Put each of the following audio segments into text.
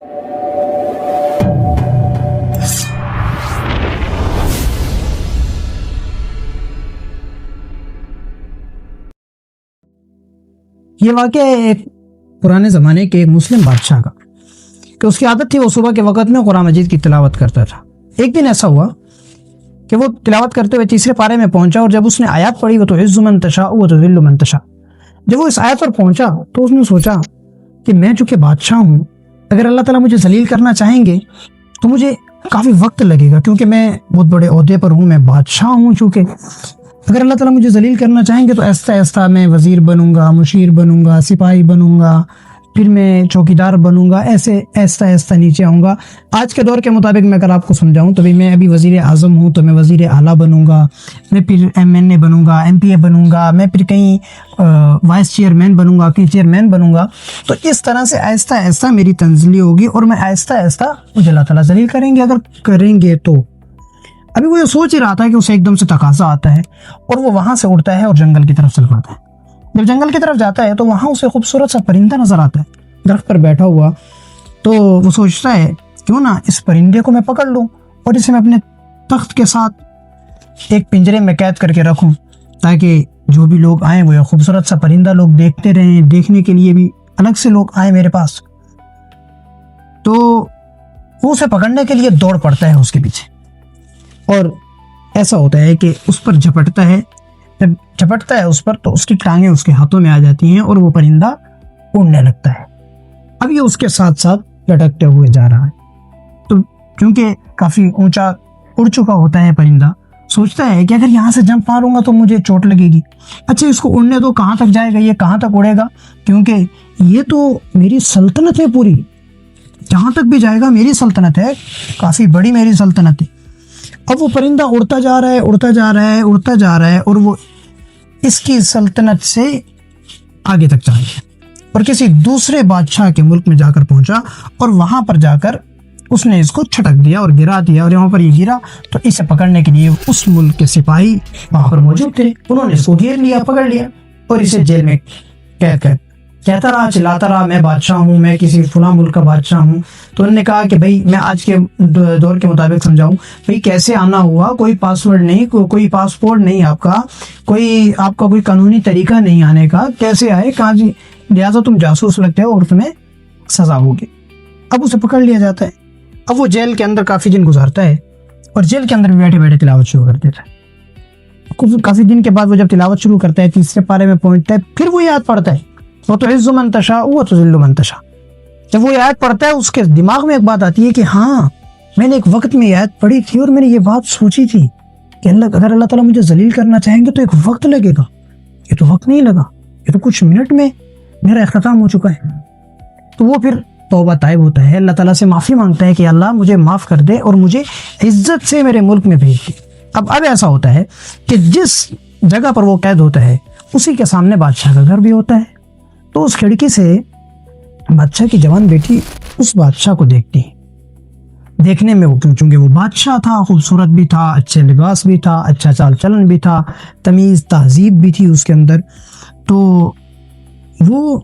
یہ واقعہ ہے ایک پرانے زمانے کے ایک مسلم بادشاہ کا کہ اس کی عادت تھی وہ صبح کے وقت میں قرآن مجید کی تلاوت کرتا تھا۔ ایک دن ایسا ہوا کہ وہ تلاوت کرتے ہوئے تیسرے پارے میں پہنچا، اور جب اس نے آیات پڑھی وہ تو عز من تشاء و تذل من تشاء، جب وہ اس آیت پر پہنچا تو اس نے سوچا کہ میں چونکہ بادشاہ ہوں، اگر اللہ تعالیٰ مجھے ذلیل کرنا چاہیں گے تو مجھے کافی وقت لگے گا، کیونکہ میں بہت بڑے عہدے پر ہوں، میں بادشاہ ہوں۔ چونکہ اگر اللہ تعالیٰ مجھے ذلیل کرنا چاہیں گے تو آہستہ آہستہ میں وزیر بنوں گا، مشیر بنوں گا، سپاہی بنوں گا، پھر میں چوکیدار بنوں گا، ایسے آہستہ آہستہ نیچے آؤں گا۔ آج کے دور کے مطابق میں اگر آپ کو سمجھاؤں تو میں ابھی وزیر اعظم ہوں تو میں وزیر اعلیٰ بنوں گا، میں پھر MNA بنوں گا، MPA بنوں گا، میں پھر کہیں وائس چیئرمین بنوں گا، کہیں چیئرمین بنوں گا۔ تو اس طرح سے آہستہ آہستہ میری تنزلی ہوگی اور میں آہستہ آہستہ مجھے اللہ تعالیٰ ذلیل کریں گے اگر کریں گے تو۔ ابھی وہ یہ سوچ ہی رہا تھا کہ اسے ایک دم سے تقاضا آتا ہے اور وہ وہاں سے اڑتا ہے اور جنگل کی طرف چل پاتا ہے۔ جب جنگل کی طرف جاتا ہے تو وہاں اسے خوبصورت سا پرندہ نظر آتا ہے درخت پر بیٹھا ہوا، تو وہ سوچتا ہے کیوں نہ اس پرندے کو میں پکڑ لوں اور اسے میں اپنے تخت کے ساتھ ایک پنجرے میں قید کر کے رکھوں، تاکہ جو بھی لوگ آئیں وہ خوبصورت سا پرندہ لوگ دیکھتے رہیں، دیکھنے کے لیے بھی الگ سے لوگ آئیں میرے پاس۔ تو وہ اسے پکڑنے کے لیے دوڑ پڑتا ہے اس کے پیچھے، اور ایسا ہوتا ہے کہ اس پر جھپٹتا ہے۔ جب جھپٹتا ہے اس پر تو اس کی ٹانگیں اس کے ہاتھوں میں آ جاتی ہیں اور وہ پرندہ اڑنے لگتا ہے۔ اب یہ اس کے ساتھ ساتھ لٹکتے ہوئے جا رہا ہے، تو کیونکہ کافی اونچا اڑ چکا ہوتا ہے پرندہ، سوچتا ہے کہ اگر یہاں سے جمپ ماروں گا تو مجھے چوٹ لگے گی۔ اچھا اس کو اڑنے تو کہاں تک جائے گا، یہ کہاں تک اڑے گا، کیونکہ یہ تو میری سلطنت ہے پوری، جہاں تک بھی جائے گا میری سلطنت ہے، کافی بڑی میری سلطنت ہے۔ اب وہ پرندہ اڑتا جا رہا ہے، اڑتا جا رہا ہے، اڑتا جا رہا ہے، اور وہ اس کی سلطنت سے آگے تک چلا گیا اور کسی دوسرے بادشاہ کے ملک میں جا کر پہنچا، اور وہاں پر جا کر اس نے اس کو چھٹک دیا اور گرا دیا، اور یہاں پر یہ گرا تو اسے پکڑنے کے لیے اس ملک کے سپاہی وہاں پر موجود تھے، انہوں نے اس کو گھیر لیا، پکڑ لیا اور اسے جیل میں قید کر کہتا رہا، چلاتا رہا میں بادشاہ ہوں، میں کسی فلاں ملک کا بادشاہ ہوں۔ تو انہوں نے کہا کہ بھائی میں آج کے دور کے مطابق سمجھاؤں، بھائی کیسے آنا ہوا، کوئی پاسورڈ نہیں، کوئی پاسپورٹ نہیں آپ کا کوئی قانونی طریقہ نہیں آنے کا، کیسے آئے، کہاں جی، لہٰذا تم جاسوس لگتے ہو اور تمہیں سزا ہوگی۔ اب اسے پکڑ لیا جاتا ہے۔ اب وہ جیل کے اندر کافی دن گزارتا ہے اور جیل کے اندر بیٹھے بیٹھے تلاوت شروع کر دیتا ہے۔ کافی دن کے بعد وہ جب تلاوت شروع کرتا ہے، تیسرے پارے میں پہنچتا ہے، پھر وہ یاد پڑتا ہے وَتُعِزُّ مَن تَشَاءُ وَتُذِلُّ مَن تَشَاءُ۔ جب وہ آیت پڑھتا ہے اس کے دماغ میں ایک بات آتی ہے کہ ہاں میں نے ایک وقت میں آیت پڑھی تھی اور میں نے یہ بات سوچی تھی کہ اگر اللہ تعالیٰ مجھے ذلیل کرنا چاہیں گے تو ایک وقت لگے گا، یہ تو وقت نہیں لگا، یہ تو کچھ منٹ میں میرا اختتام ہو چکا ہے۔ تو وہ پھر توبہ طائب ہوتا ہے، اللہ تعالیٰ سے معافی مانگتا ہے کہ اللہ مجھے معاف کر دے اور مجھے عزت سے میرے ملک میں بھیج دے۔ اب ایسا ہوتا ہے کہ جس جگہ پر وہ قید ہوتا ہے اسی کے سامنے بادشاہ کا گھر بھی ہوتا ہے، تو اس کھڑکی سے بادشاہ کی جوان بیٹی اس بادشاہ کو دیکھتی ہے۔ دیکھنے میں وہ چونکہ وہ بادشاہ تھا، خوبصورت بھی تھا، اچھے لباس بھی تھا، اچھا چال چلن بھی تھا، تمیز تہذیب بھی تھی اس کے اندر، تو وہ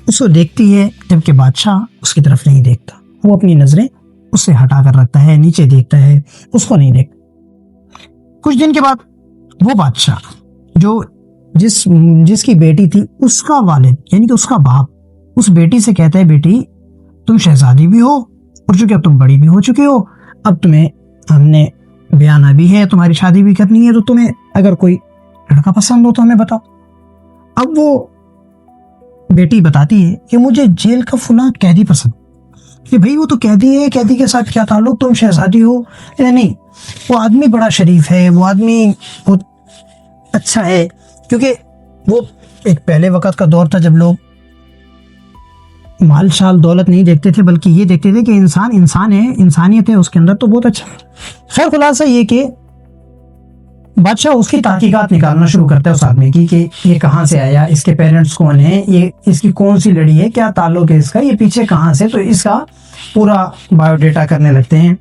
اس کو دیکھتی ہے، جبکہ بادشاہ اس کی طرف نہیں دیکھتا، وہ اپنی نظریں اس سے ہٹا کر رکھتا ہے، نیچے دیکھتا ہے، اس کو نہیں دیکھتا۔ کچھ دن کے بعد وہ بادشاہ جو جس کی بیٹی تھی، اس کا والد یعنی کہ اس کا باپ اس بیٹی سے کہتا ہے، بیٹی تم شہزادی بھی ہو اور چونکہ اب تم بڑی بھی ہو چکے ہو، اب تمہیں ہم نے بیانہ بھی ہے، تمہاری شادی بھی کرنی ہے، تو تمہیں اگر کوئی لڑکا پسند ہو تو ہمیں بتاؤ۔ اب وہ بیٹی بتاتی ہے کہ مجھے جیل کا فلاں قیدی پسند، کہ بھائی وہ تو قیدی ہے، قیدی کے ساتھ کیا تعلق، تم شہزادی ہو؟ نہیں، وہ آدمی بڑا شریف ہے، وہ آدمی بہت اچھا ہے، کیونکہ وہ ایک پہلے وقت کا دور تھا جب لوگ مال شال دولت نہیں دیکھتے تھے، بلکہ یہ دیکھتے تھے کہ انسان ہے، انسانیت ہے اس کے اندر، تو بہت اچھا ہے۔ خیر خلاصہ یہ کہ بادشاہ اس کی تحقیقات نکالنا شروع کرتا ہے اس آدمی کی، کہ یہ کہاں سے آیا، اس کے پیرنٹس کون ہیں، یہ اس کی کون سی لڑی ہے، کیا تعلق ہے اس کا، یہ پیچھے کہاں سے، تو اس کا پورا بایو ڈیٹا کرنے لگتے ہیں۔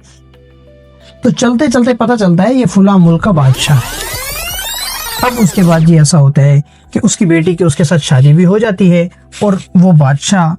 تو چلتے چلتے پتہ چلتا ہے یہ فلاں ملک کا بادشاہ ہے۔ اب اس کے بعد یہ ایسا ہوتا ہے کہ اس کی بیٹی کی اس کے ساتھ شادی بھی ہو جاتی ہے، اور وہ بادشاہ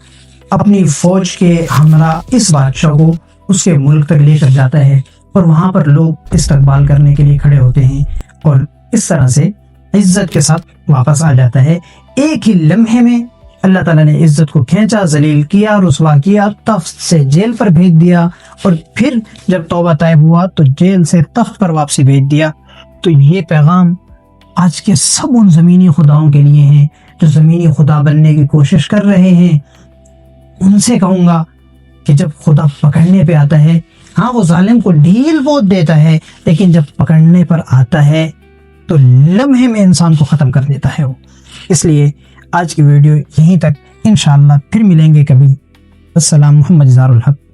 اپنی فوج کے ہمراہ اس بادشاہ کو اس کے ملک تک لے کر جاتا ہے اور وہاں پر لوگ استقبال کرنے کے لیے کھڑے ہوتے ہیں اور اس طرح سے عزت کے ساتھ واپس آ جاتا ہے۔ ایک ہی لمحے میں اللہ تعالیٰ نے عزت کو کھینچا، ذلیل کیا، رسوا کیا، تخت سے جیل پر بھیج دیا، اور پھر جب توبہ طائب ہوا تو جیل سے تخت پر واپسی بھیج دیا۔ تو یہ پیغام آج کے سب ان زمینی خداؤں کے لیے ہیں جو زمینی خدا بننے کی کوشش کر رہے ہیں۔ ان سے کہوں گا کہ جب خدا پکڑنے پہ آتا ہے، ہاں وہ ظالم کو ڈھیل بہت دیتا ہے، لیکن جب پکڑنے پر آتا ہے تو لمحے میں انسان کو ختم کر دیتا ہے وہ۔ اس لیے آج کی ویڈیو یہیں تک، انشاءاللہ پھر ملیں گے کبھی۔ السلام، محمد اظہار الحق۔